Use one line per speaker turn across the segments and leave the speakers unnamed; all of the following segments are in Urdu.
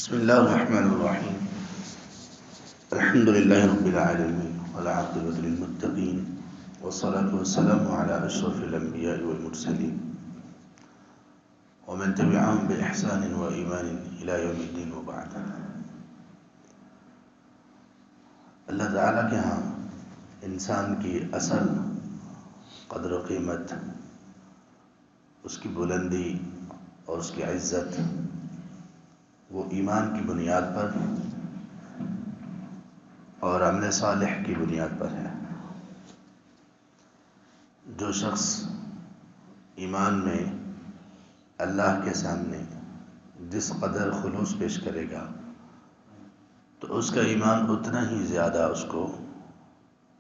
بسم الله الرحمن الرحيم. الحمد لله رب العالمين والعاقبة للمتقين والصلاة والسلام على أشرف الأنبياء والمرسلين ومن تبعهم بإحسان وإيمان إلى يوم الدين وبعد. اللہ تعالیٰ کے ہاں انسان کی اصل قدر و قیمت، اس کی بلندی اور اس کی عزت وہ ایمان کی بنیاد پر اور عمل صالح کی بنیاد پر ہے. جو شخص ایمان میں اللہ کے سامنے جس قدر خلوص پیش کرے گا تو اس کا ایمان اتنا ہی زیادہ اس کو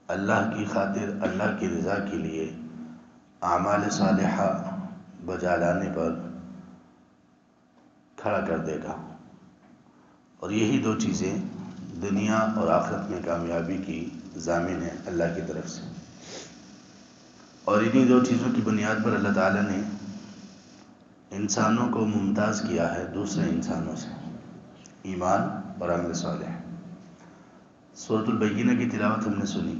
اللہ کی خاطر، اللہ کی رضا کے لیے اعمال صالحہ بجا لانے پر کھڑا کر دے گا. اور یہی دو چیزیں دنیا اور آخرت میں کامیابی کی ضامن ہیں اللہ کی طرف سے. اور انہی دو چیزوں کی بنیاد پر اللہ تعالیٰ نے انسانوں کو ممتاز کیا ہے دوسرے انسانوں سے، ایمان اور عمل صالح. سورۃ البینہ کی تلاوت ہم نے سنی.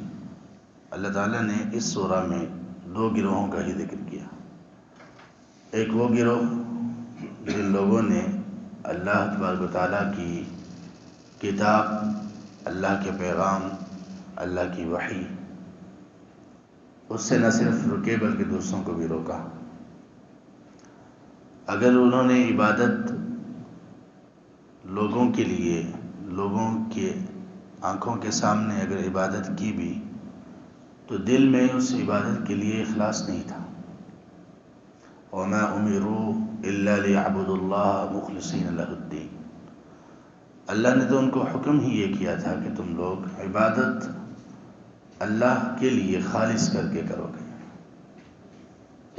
اللہ تعالیٰ نے اس سورہ میں دو گروہوں کا ہی ذکر کیا. ایک وہ گروہ جن لوگوں نے اللہ تبارک و تعالیٰ کی کتاب، اللہ کے پیغام، اللہ کی وحی، اس سے نہ صرف رکے بلکہ دوسروں کو بھی روکا. اگر انہوں نے عبادت لوگوں کے لیے، لوگوں کے آنکھوں کے سامنے اگر عبادت کی بھی تو دل میں اس عبادت کے لیے اخلاص نہیں تھا. وَمَا أُمِرُوا إِلَّا لِيَعْبُدُوا اللَّهَ مُخْلِصِينَ لَهُ الدِّينَ. اللہ نے تو ان کو حکم ہی یہ کیا تھا کہ تم لوگ عبادت اللہ کے لیے خالص کر کے کرو گے،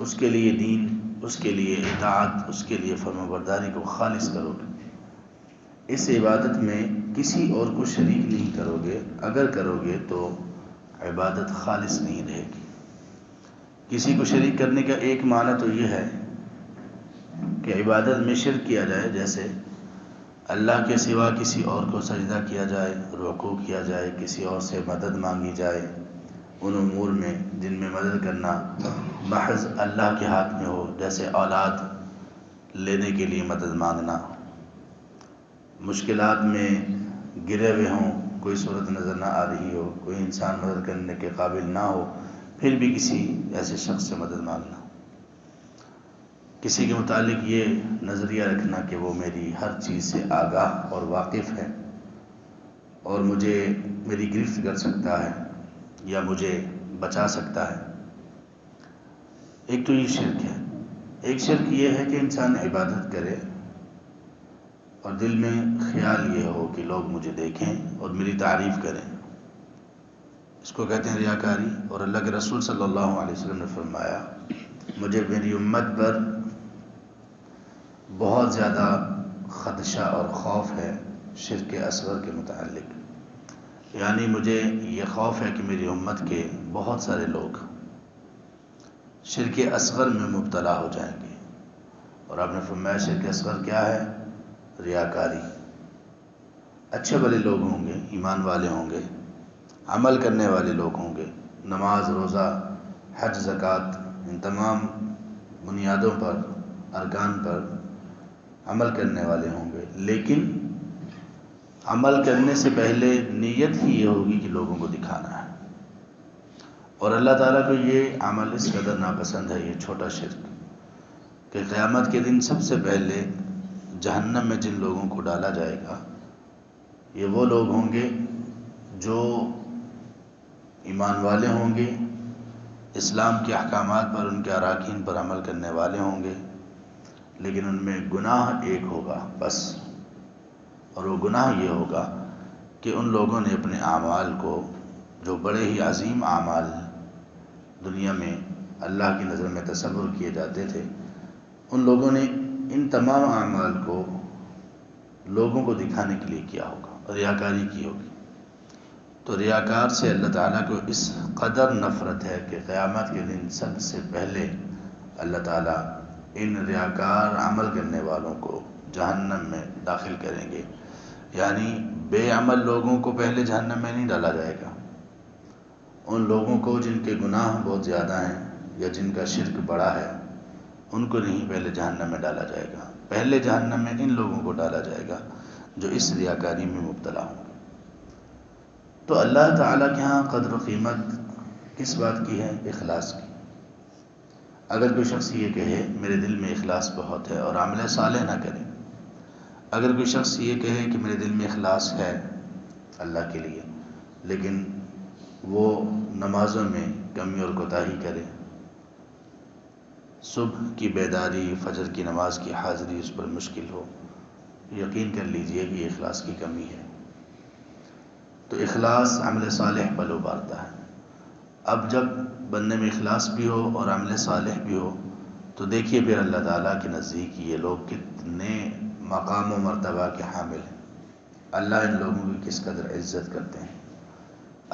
اس کے لیے دین، اس کے لیے اطاعت، اس کے لیے فرمانبرداری کو خالص کرو گے. اس عبادت میں کسی اور کو شریک نہیں کرو گے. اگر کرو گے تو عبادت خالص نہیں رہے گی. کسی کو شریک کرنے کا ایک معنی تو یہ ہے کہ عبادت میں شرک کیا جائے، جیسے اللہ کے سوا کسی اور کو سجدہ کیا جائے، رکوع کیا جائے، کسی اور سے مدد مانگی جائے ان امور میں جن میں مدد کرنا محض اللہ کے ہاتھ میں ہو، جیسے اولاد لینے کے لیے مدد مانگنا، مشکلات میں گرے ہوئے ہوں، کوئی صورت نظر نہ آ رہی ہو، کوئی انسان مدد کرنے کے قابل نہ ہو پھر بھی کسی ایسے شخص سے مدد مانگنا. کسی کے متعلق یہ نظریہ رکھنا کہ وہ میری ہر چیز سے آگاہ اور واقف ہے اور مجھے میری گرفت کر سکتا ہے یا مجھے بچا سکتا ہے. ایک تو یہ شرک ہے. ایک شرک یہ ہے کہ انسان عبادت کرے اور دل میں خیال یہ ہو کہ لوگ مجھے دیکھیں اور میری تعریف کریں. اس کو کہتے ہیں ریاکاری. اور اللہ کے رسول صلی اللہ علیہ وسلم نے فرمایا مجھے میری امت پر بہت زیادہ خدشہ اور خوف ہے شرک اصغر کے متعلق. یعنی مجھے یہ خوف ہے کہ میری امت کے بہت سارے لوگ شرک اصغر میں مبتلا ہو جائیں گے. اور آپ نے فرمایا شرک اصغر کیا ہے؟ ریاکاری. اچھے بھلے لوگ ہوں گے، ایمان والے ہوں گے، عمل کرنے والے لوگ ہوں گے، نماز، روزہ، حج، زکوٰۃ، ان تمام بنیادوں پر، ارکان پر عمل کرنے والے ہوں گے، لیکن عمل کرنے سے پہلے نیت ہی یہ ہوگی کہ لوگوں کو دکھانا ہے. اور اللہ تعالیٰ کو یہ عمل اس قدر ناپسند ہے، یہ چھوٹا شرک، کہ قیامت کے دن سب سے پہلے جہنم میں جن لوگوں کو ڈالا جائے گا یہ وہ لوگ ہوں گے جو ایمان والے ہوں گے، اسلام کے احکامات پر، ان کے اراکین پر عمل کرنے والے ہوں گے، لیکن ان میں گناہ ایک ہوگا بس. اور وہ گناہ یہ ہوگا کہ ان لوگوں نے اپنے اعمال کو، جو بڑے ہی عظیم اعمال دنیا میں اللہ کی نظر میں تصور کیے جاتے تھے، ان لوگوں نے ان تمام اعمال کو لوگوں کو دکھانے کے لیے کیا ہوگا، ریاکاری کی ہوگی. تو ریاکار سے اللہ تعالیٰ کو اس قدر نفرت ہے کہ قیامت کے دن سب سے پہلے اللہ تعالیٰ ان ریاکار عمل کرنے والوں کو جہنم میں داخل کریں گے، یعنی بے عمل لوگوں کو پہلے جہنم میں نہیں ڈالا جائے گا، ان لوگوں کو جن کے گناہ بہت زیادہ ہیں یا جن کا شرک بڑا ہے ان کو نہیں پہلے جہنم میں ڈالا جائے گا، پہلے جہنم میں ان لوگوں کو ڈالا جائے گا جو اس ریاکاری میں مبتلا ہوں گے۔ تو اللہ تعالیٰ کے ہاں قدر و قیمت کس بات کی ہے؟ اخلاص کی۔ اگر کوئی شخص یہ کہے میرے دل میں اخلاص بہت ہے اور عمل صالح نہ کرے، اگر کوئی شخص یہ کہے کہ میرے دل میں اخلاص ہے اللہ کے لیے لیکن وہ نمازوں میں کمی اور کوتاہی کرے، صبح کی بیداری، فجر کی نماز کی حاضری اس پر مشکل ہو، یقین کر لیجئے کہ یہ اخلاص کی کمی ہے۔ تو اخلاص عمل صالح پر ابھارتا ہے۔ اب جب بندے میں اخلاص بھی ہو اور عمل صالح بھی ہو تو دیکھیے پھر اللہ تعالیٰ کے نزدیک یہ لوگ کتنے مقام و مرتبہ کے حامل ہیں، اللہ ان لوگوں کی کس قدر عزت کرتے ہیں،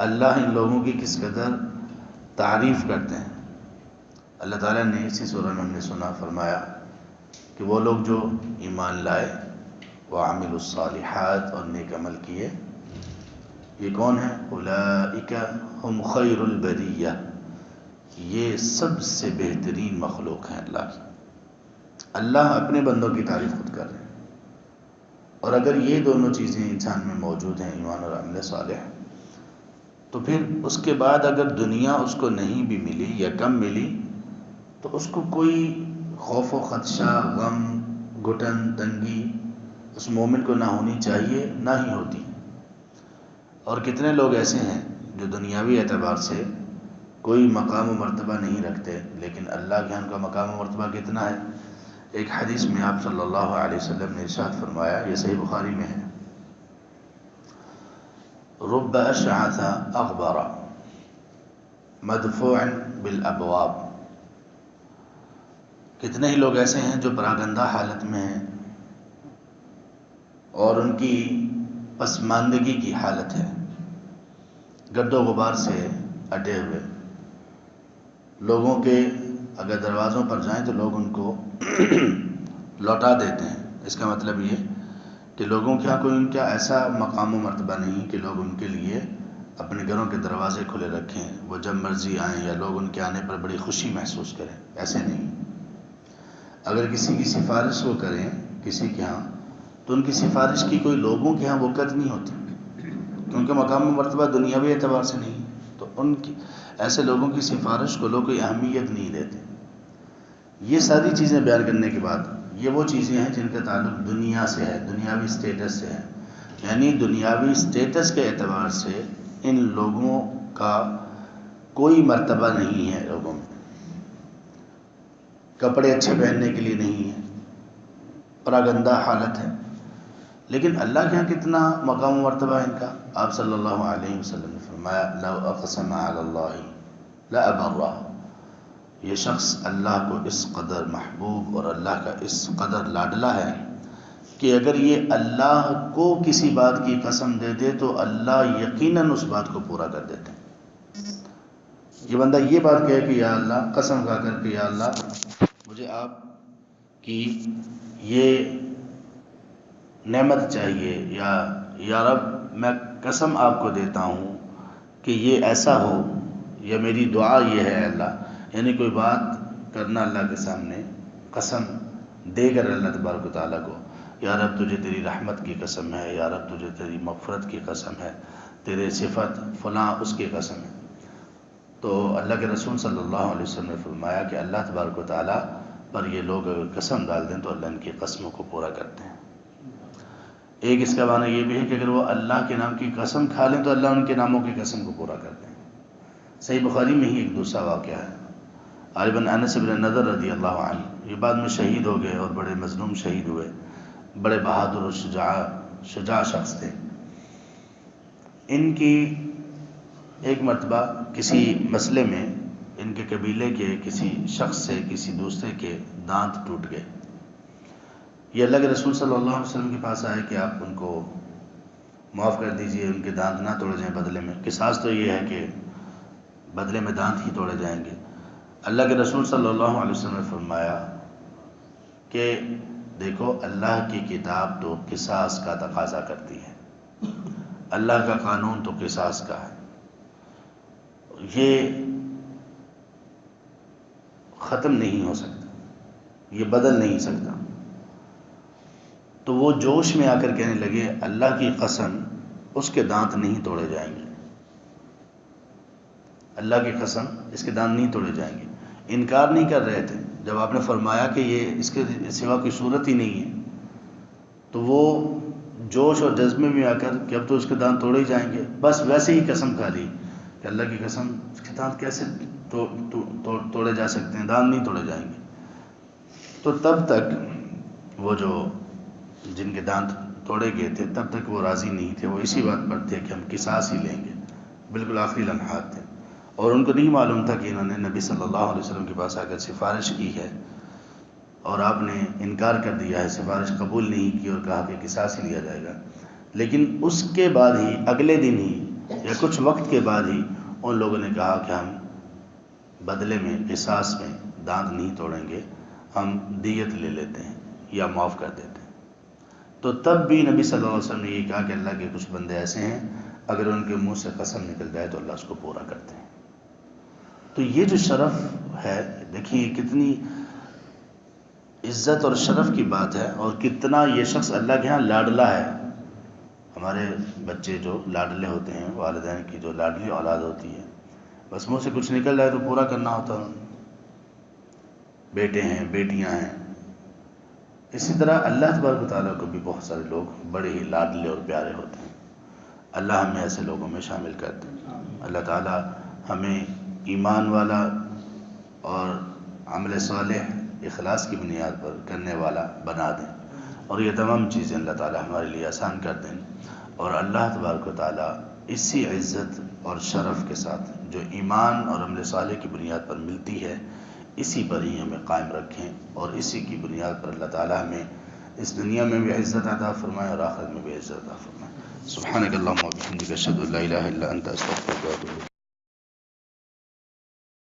اللہ ان لوگوں کی کس قدر تعریف کرتے ہیں۔ اللہ تعالیٰ نے اسی سورہ میں ہم نے سنا فرمایا کہ وہ لوگ جو ایمان لائے وعملوا الصالحات اور نیک عمل کیے، یہ کون ہیں؟ اولئک ہم خیر البریہ، یہ سب سے بہترین مخلوق ہیں اللہ کی۔ اللہ اپنے بندوں کی تعریف خود کر رہے ہیں، اور اگر یہ دونوں چیزیں انسان میں موجود ہیں، ایمان اور عمل صالح، تو پھر اس کے بعد اگر دنیا اس کو نہیں بھی ملی یا کم ملی تو اس کو کوئی خوف و خدشہ، غم، گھٹن، تنگی اس مومن کو نہ ہونی چاہیے، نہ ہی ہوتی۔ اور کتنے لوگ ایسے ہیں جو دنیاوی اعتبار سے کوئی مقام و مرتبہ نہیں رکھتے لیکن اللہ کے ان کا مقام و مرتبہ کتنا ہے۔ ایک حدیث میں آپ صلی اللہ علیہ وسلم نے ارشاد فرمایا، یہ صحیح بخاری میں ہے، رب اشعث اغبر مدفوع بالابواب، کتنے ہی لوگ ایسے ہیں جو پراگندہ حالت میں ہیں اور ان کی پسماندگی کی حالت ہے، گرد و غبار سے اٹے ہوئے، لوگوں کے اگر دروازوں پر جائیں تو لوگ ان کو لوٹا دیتے ہیں۔ اس کا مطلب یہ کہ لوگوں کے ہاں کوئی ان کا ایسا مقام و مرتبہ نہیں کہ لوگ ان کے لیے اپنے گھروں کے دروازے کھلے رکھیں، وہ جب مرضی آئیں یا لوگ ان کے آنے پر بڑی خوشی محسوس کریں، ایسے نہیں۔ اگر کسی کی سفارش وہ کریں کسی کے ہاں تو ان کی سفارش کی کوئی لوگوں کے ہاں وقت نہیں ہوتی، کیونکہ مقام و مرتبہ دنیاوی اعتبار سے نہیں، تو ان کی ایسے لوگوں کی سفارش کو لوگ کوئی اہمیت نہیں دیتے۔ یہ ساری چیزیں بیان کرنے کے بعد یہ وہ چیزیں ہیں جن کا تعلق دنیا سے ہے، دنیاوی سٹیٹس سے ہے، یعنی دنیاوی سٹیٹس کے اعتبار سے ان لوگوں کا کوئی مرتبہ نہیں ہے، لوگوں میں کپڑے اچھے پہننے کے لیے نہیں ہے، پراگندہ حالت ہے، لیکن اللہ کے ہاں کتنا مقام و مرتبہ ہے ان کا۔ آپ صلی اللہ علیہ وسلم نے فرمایا، لو اقسم علی اللہ لأبرہ، یہ شخص اللہ کو اس قدر محبوب اور اللہ کا اس قدر لاڈلا ہے کہ اگر یہ اللہ کو کسی بات کی قسم دے دے تو اللہ یقیناً اس بات کو پورا کر دیتے ہیں۔ یہ بندہ یہ بات کہے کہ یا اللہ، قسم کھا کر کہ یا اللہ مجھے آپ کی یہ نعمت چاہیے، یا رب میں قسم آپ کو دیتا ہوں کہ یہ ایسا ہو، یا میری دعا یہ ہے اللہ، یعنی کوئی بات کرنا اللہ کے سامنے قسم دے کر اللہ تبارک و تعالیٰ کو، یا رب تجھے تیری رحمت کی قسم ہے، یا رب تجھے تیری مغفرت کی قسم ہے، تیرے صفت فلاں اس کی قسم ہے، تو اللہ کے رسول صلی اللہ علیہ وسلم نے فرمایا کہ اللہ تبارک و تعالیٰ پر یہ لوگ اگر قسم ڈال دیں تو اللہ ان کی قسموں کو پورا کرتے ہیں۔ ایک اس کا معنی یہ بھی ہے کہ اگر وہ اللہ کے نام کی قسم کھا لیں تو اللہ ان کے ناموں کی قسم کو پورا کرتے ہیں۔ صحیح بخاری میں ہی ایک دوسرا واقعہ ہے، علی بن انس بن نضر رضی اللہ عنہ، یہ بعد میں شہید ہو گئے اور بڑے مظلوم شہید ہوئے، بڑے بہادر اور شجاع شخص تھے۔ ان کی ایک مرتبہ کسی مسئلے میں ان کے قبیلے کے کسی شخص سے کسی دوسرے کے دانت ٹوٹ گئے، یہ اللہ کے رسول صلی اللہ علیہ وسلم کے پاس آئے کہ آپ ان کو معاف کر دیجئے، ان کے دانت نہ توڑے جائیں بدلے میں، قصاص تو یہ ہے کہ بدلے میں دانت ہی توڑے جائیں گے۔ اللہ کے رسول صلی اللہ علیہ وسلم نے فرمایا کہ دیکھو اللہ کی کتاب تو قصاص کا تقاضا کرتی ہے، اللہ کا قانون تو قصاص کا ہے، یہ ختم نہیں ہو سکتا، یہ بدل نہیں سکتا۔ تو وہ جوش میں آ کر کہنے لگے اللہ کی قسم اس کے دانت نہیں توڑے جائیں گے، اللہ کی قسم اس کے دانت نہیں توڑے جائیں گے۔ انکار نہیں کر رہے تھے، جب آپ نے فرمایا کہ یہ اس کے سوا کوئی صورت ہی نہیں ہے تو وہ جوش اور جذبے میں آ کر کہ اب تو اس کے دانت توڑے ہی جائیں گے، بس ویسے ہی قسم کھا لی کہ اللہ کی قسم اس کے دانت کیسے توڑے جا سکتے ہیں، دانت نہیں توڑے جائیں گے۔ تو تب تک وہ جو جن کے دانت توڑے گئے تھے تب تک وہ راضی نہیں تھے، وہ اسی بات پر تھے کہ ہم قصاص ہی لیں گے، بالکل آخری لمحات تھے، اور ان کو نہیں معلوم تھا کہ انہوں نے نبی صلی اللہ علیہ وسلم کے پاس آ کر سفارش کی ہے اور آپ نے انکار کر دیا ہے، سفارش قبول نہیں کی اور کہا کہ قصاص ہی لیا جائے گا۔ لیکن اس کے بعد ہی اگلے دن ہی یا کچھ وقت کے بعد ہی ان لوگوں نے کہا کہ ہم بدلے میں قصاص میں دانت نہیں توڑیں گے، ہم دیت لے لیتے ہیں یا معاف کر دیتے ہیں۔ تو تب بھی نبی صلی اللہ علیہ وسلم نے یہ کہا کہ اللہ کے کچھ بندے ایسے ہیں اگر ان کے منہ سے قسم نکل جائے تو اللہ اس کو پورا کرتے ہیں۔ تو یہ جو شرف ہے، دیکھیے کتنی عزت اور شرف کی بات ہے، اور کتنا یہ شخص اللہ کے ہاں لاڈلا ہے۔ ہمارے بچے جو لاڈلے ہوتے ہیں، والدین کی جو لاڈلی اولاد ہوتی ہے، بس منہ سے کچھ نکل جائے تو پورا کرنا ہوتا ہے۔ بیٹے ہیں، بیٹیاں ہیں، اسی طرح اللہ تبارک و تعالیٰ کو بھی بہت سارے لوگ بڑے ہی لاڈلے اور پیارے ہوتے ہیں۔ اللہ ہمیں ایسے لوگوں میں شامل کر دیں۔ اللہ تعالیٰ ہمیں ایمان والا اور عمل صالح اخلاص کی بنیاد پر کرنے والا بنا دیں، اور یہ تمام چیزیں اللہ تعالیٰ ہمارے لیے آسان کر دیں، اور اللہ تبارک و تعالیٰ اسی عزت اور شرف کے ساتھ جو ایمان اور عمل صالح کی بنیاد پر ملتی ہے اسی پر ہی ہمیں قائم رکھیں، اور اسی کی بنیاد پر اللہ تعالیٰ ہمیں اس دنیا میں بھی عزت عطا فرمائے اور آخرت میں بھی عزت عطا فرمائے۔ سبحانک اللہم و بحمدک، اشہد ان لا الہ الا انت، استغفرک و اتوب الیک۔